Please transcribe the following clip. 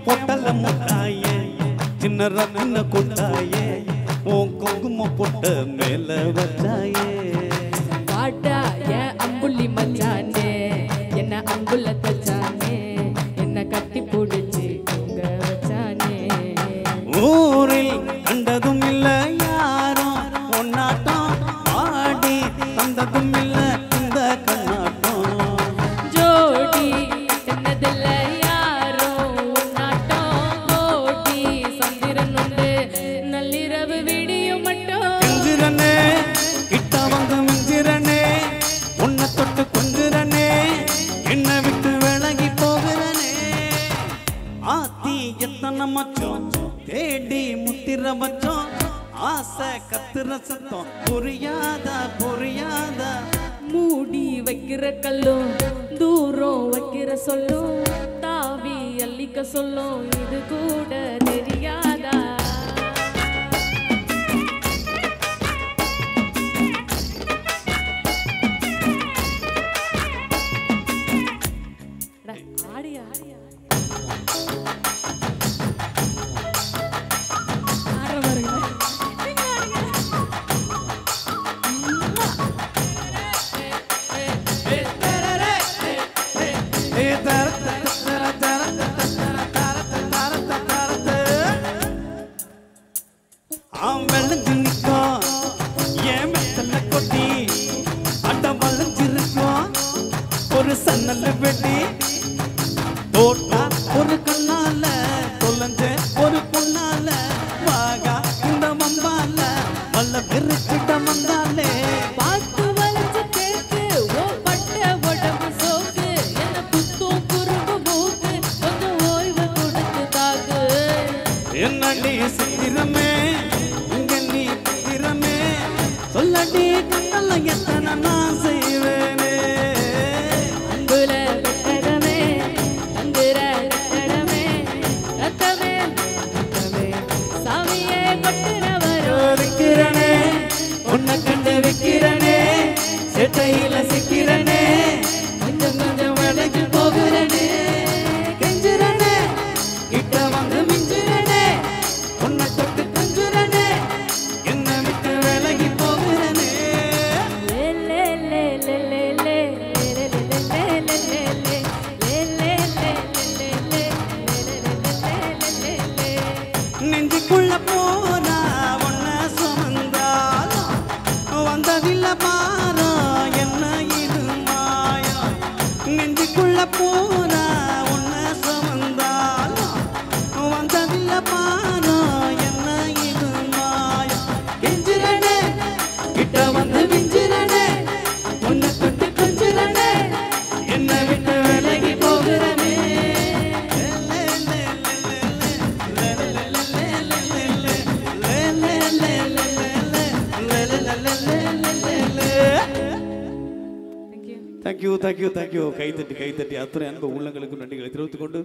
பொட்டல முட்டாயே சின்ன ரத்தின கொட்டாயே உன் குங்கும பொட்ட மேல வச்சாயே பாட்டா என் அம்புள்ளி மச்சானே என்ன அம்புள்ள தச்சானே என்ன கட்டி பிடிச்சி உங்க வச்சானே ஊரில் கண்டதும் இல்ல யாரும் ஒன்னாட்டம் ஆடி தந்ததும் இல்ல இந்த கண்ணாட்டம் ஜோடி என்னதில்ல தேடி முத்திர வச்சோம் ஆசை கத்துற சத்தம் புரியாதா புரியாதா மூடி வைக்கிற கல்லும் தூரம் வைக்கிற சொல்லும் தாவி அள்ளிக்க சொல்லும் இது கூட தெரியாதா ஆடியா ஒரு சன்னல் வெட்டி தோட்டா ஒரு கண்ணால தொலைஞ்ச ஒரு பொண்ணால வாகா இந்த மம்பால வல்ல விரிச்சிட்ட மந்தாலே பார்த்து வளைச்சு கேக்கு ஓ பட்ட உடம்பு சோக்கு என்ன குத்தும் குறும்பு மூக்கு கொஞ்சம் ஓய்வு கொடுத்து தாக்கு என்னடி சித்திரமே இங்க நீ திறமே சொல்லடி கண்ணல எத்தனை நான் செய்வேனே உன்னை கண்டு வைக்கிறனே சேட்டையில சிக்கிறனே கொஞ்சம் கொஞ்சம் விலைக்கு போகிறனே கெஞ்சுறனே கிட்ட வந்து மிஞ்சுறனே உன்னை தொட்டு கஞ்சுறனே என்ன விட்டு விலகி போகிறனே நெஞ்சுக்குள்ள போனா பாரா என்ன இது மாயா நெஞ்சுக்குள்ள போனா உன்னை சுமந்தாலும் வந்ததில்ல பாரா என்ன இது மாயா கெஞ்சிரனே கிட்ட வந்து மிஞ்சிரனே உன்னை தொட்டு கொஞ்சிரனே என்ன விட்டு விலகி போகிறனே Thank you. கைத்தட்டி அத்தனை அன்பு உள்ளங்களுக்கு நன்றிகளை தெரிவித்துக் கொண்டு